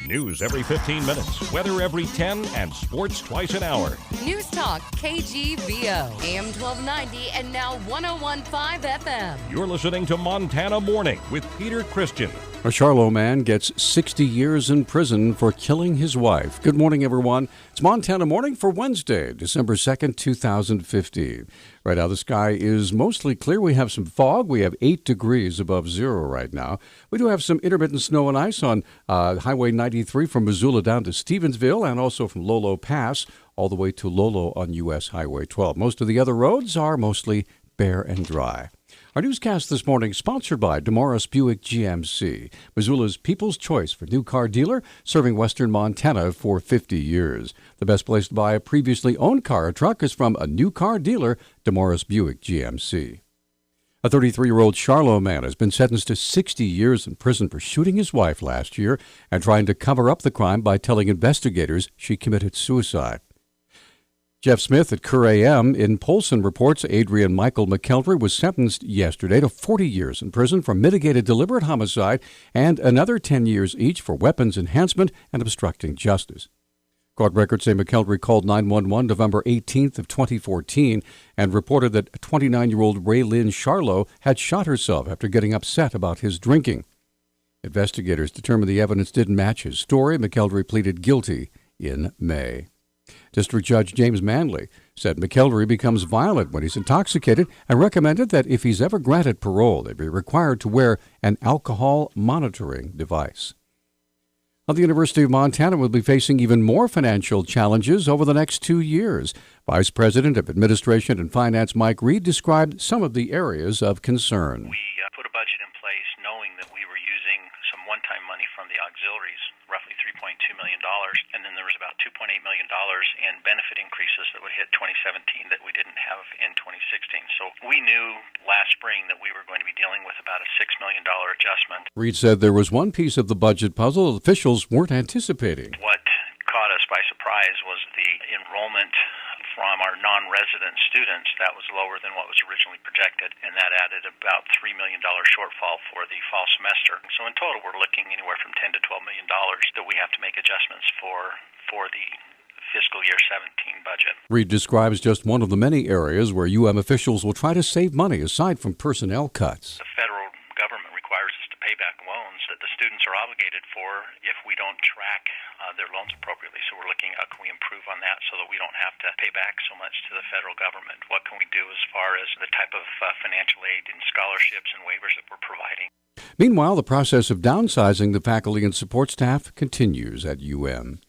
News every 15 minutes, weather every 10, and sports twice an hour. Newstalk KGVO, AM 1290 and now 101.5 FM. You're listening to Montana Morning with Peter Christian. A Charlo man gets 60 years in prison for killing his wife. Good morning, everyone. It's Montana Morning for Wednesday, December 2nd, 2015. Right now, the sky is mostly clear. We have some fog. We have 8 degrees above zero right now. We do have some intermittent snow and ice on Highway 93 from Missoula down to Stevensville, and also from Lolo Pass all the way to Lolo on U.S. Highway 12. Most of the other roads are mostly bare and dry. Our newscast this morning sponsored by DeMorris Buick GMC, Missoula's people's choice for new car dealer, serving western Montana for 50 years. The best place to buy a previously owned car or truck is from a new car dealer, DeMorris Buick GMC. A 33-year-old Charlo man has been sentenced to 60 years in prison for shooting his wife last year and trying to cover up the crime by telling investigators she committed suicide. Jeff Smith at Cur AM in Polson reports Adrian Michael McKelvey was sentenced yesterday to 40 years in prison for mitigated deliberate homicide and another 10 years each for weapons enhancement and obstructing justice. Court records say McKelvey called 911 November 18th of 2014 and reported that 29-year-old Raylyn Charlo had shot herself after getting upset about his drinking. Investigators determined the evidence didn't match his story. McKelvey pleaded guilty in May. District Judge James Manley said McKelvey becomes violent when he's intoxicated and recommended that if he's ever granted parole, they be required to wear an alcohol monitoring device. Now, the University of Montana will be facing even more financial challenges over the next 2 years. Vice President of Administration and Finance Mike Reed described some of the areas of concern. We put a budget in place knowing that we were using some one-time money from the auxiliaries, roughly $3.2 million, and then there was about $2.8 million in benefit increases that would hit 2017 that we didn't have in 2016. So we knew last spring that we were going to be dealing with about a $6 million adjustment. Reed said there was one piece of the budget puzzle officials weren't anticipating. What caught us by surprise was the enrollment from our non-resident students. That was lower than what was originally projected, and that added about $3 million shortfall for the fall semester. So in total, we're looking anywhere from $10 to $12 million that we have to make adjustments for the fiscal year 17 budget. Reed describes just one of the many areas where UM officials will try to save money aside from personnel cuts. The federal government requires us to pay back loans that the students are obligated for if we don't track their loans appropriately. So we're looking at how can we improve on that so that we don't have to pay back so much to the federal government. What can we do as far as the type of financial aid and scholarships and waivers that we're providing? Meanwhile, the process of downsizing the faculty and support staff continues at UM.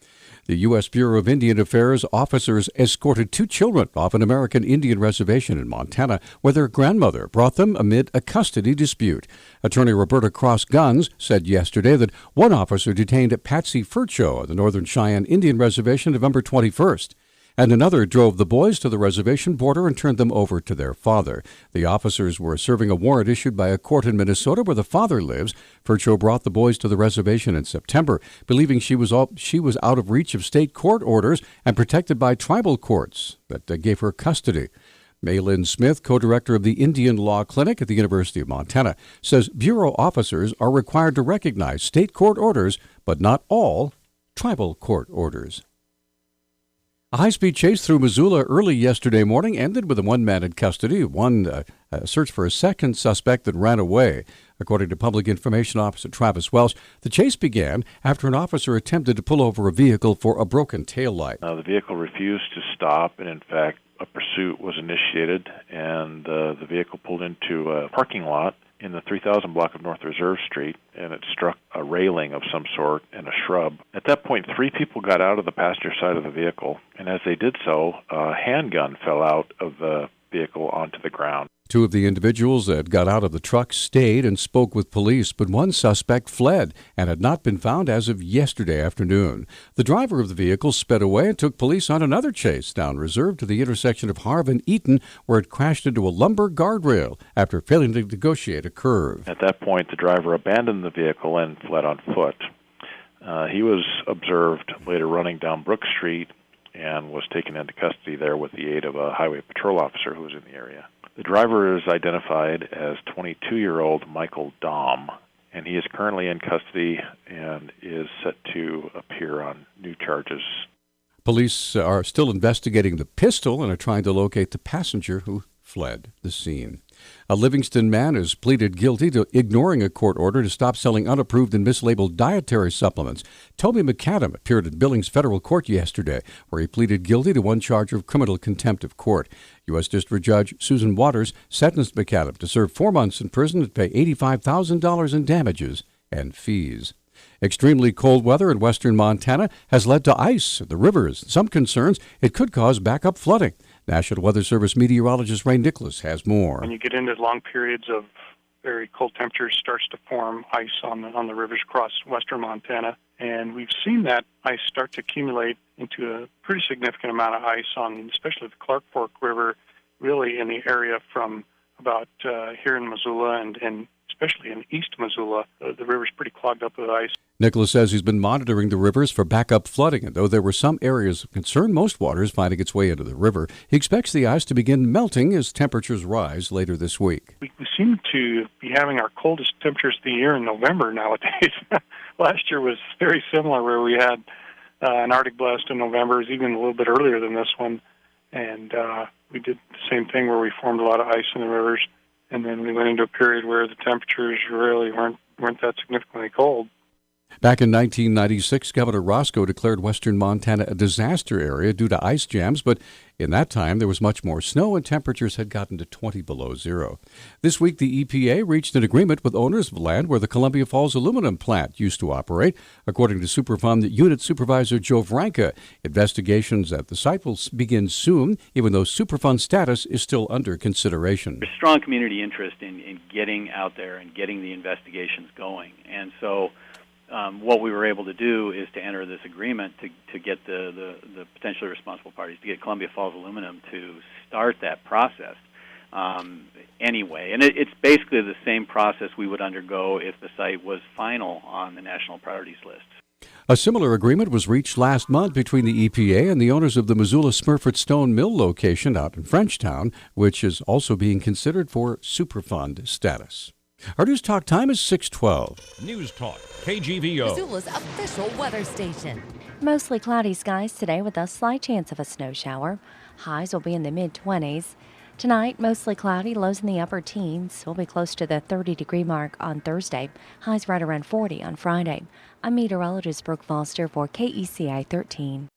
The U.S. Bureau of Indian Affairs officers escorted 2 children off an American Indian reservation in Montana where their grandmother brought them amid a custody dispute. Attorney Roberta Cross-Guns said yesterday that one officer detained Patsy Furcho on the Northern Cheyenne Indian Reservation November 21st. And another drove the boys to the reservation border and turned them over to their father. The officers were serving a warrant issued by a court in Minnesota where the father lives. Furcho brought the boys to the reservation in September, believing she was out of reach of state court orders and protected by tribal courts that gave her custody. Maylin Smith, co-director of the Indian Law Clinic at the University of Montana, says Bureau officers are required to recognize state court orders, but not all tribal court orders. A high-speed chase through Missoula early yesterday morning ended with a one-man in custody. One search for a second suspect that ran away. According to Public Information Officer Travis Welsh, the chase began after an officer attempted to pull over a vehicle for a broken taillight. The vehicle refused to stop, and in fact, a pursuit was initiated, and the vehicle pulled into a parking lot in the 3000 block of North Reserve Street, and it struck a railing of some sort and a shrub. At that point, 3 people got out of the passenger side of the vehicle, and as they did so, a handgun fell out of the vehicle onto the ground. 2 of the individuals that got out of the truck stayed and spoke with police, but one suspect fled and had not been found as of yesterday afternoon. The driver of the vehicle sped away and took police on another chase down Reserve to the intersection of Harv and Eaton, where it crashed into a lumber guardrail after failing to negotiate a curve. At that point, the driver abandoned the vehicle and fled on foot. He was observed later running down Brook Street and was taken into custody there with the aid of a highway patrol officer who was in the area. The driver is identified as 22-year-old Michael Dahm, and he is currently in custody and is set to appear on new charges. Police are still investigating the pistol and are trying to locate the passenger who fled the scene. A Livingston man has pleaded guilty to ignoring a court order to stop selling unapproved and mislabeled dietary supplements. Toby McAdam appeared at Billings Federal Court yesterday, where he pleaded guilty to one charge of criminal contempt of court. U.S. District Judge Susan Waters sentenced McAdam to serve 4 months in prison and pay $85,000 in damages and fees. Extremely cold weather in western Montana has led to ice in the rivers. Some concerns it could cause backup flooding. National Weather Service meteorologist Ray Nicholas has more. When you get into long periods of very cold temperatures, starts to form ice on the rivers across western Montana, and we've seen that ice start to accumulate into a pretty significant amount of ice on especially the Clark Fork River, really in the area from about here in Missoula and especially in East Missoula. The river's pretty clogged up with ice. Nicholas says he's been monitoring the rivers for backup flooding, and though there were some areas of concern, most water is finding its way into the river. He expects the ice to begin melting as temperatures rise later this week. We seem to be having our coldest temperatures of the year in November nowadays. Last year was very similar, where we had an Arctic blast in November, even a little bit earlier than this one, and we did the same thing where we formed a lot of ice in the rivers, and then we went into a period where the temperatures really weren't that significantly cold. Back in 1996, Governor Roscoe declared western Montana a disaster area due to ice jams, but in that time there was much more snow and temperatures had gotten to 20 below zero. This week, the EPA reached an agreement with owners of land where the Columbia Falls aluminum plant used to operate. According to Superfund Unit Supervisor Joe Franca, investigations at the site will begin soon, even though Superfund status is still under consideration. There's strong community interest in getting out there and getting the investigations going, and so what we were able to do is to enter this agreement to get the potentially responsible parties, to get Columbia Falls Aluminum to start that process anyway. And it's basically the same process we would undergo if the site was final on the national priorities list. A similar agreement was reached last month between the EPA and the owners of the Missoula Smurfett Stone Mill location out in Frenchtown, which is also being considered for Superfund status. Our News Talk time is 6:12. News Talk, KGVO. Missoula's official weather station. Mostly cloudy skies today with a slight chance of a snow shower. Highs will be in the mid-20s. Tonight, mostly cloudy, lows in the upper teens. We'll be close to the 30-degree mark on Thursday. Highs right around 40 on Friday. I'm meteorologist Brooke Foster for KECI 13.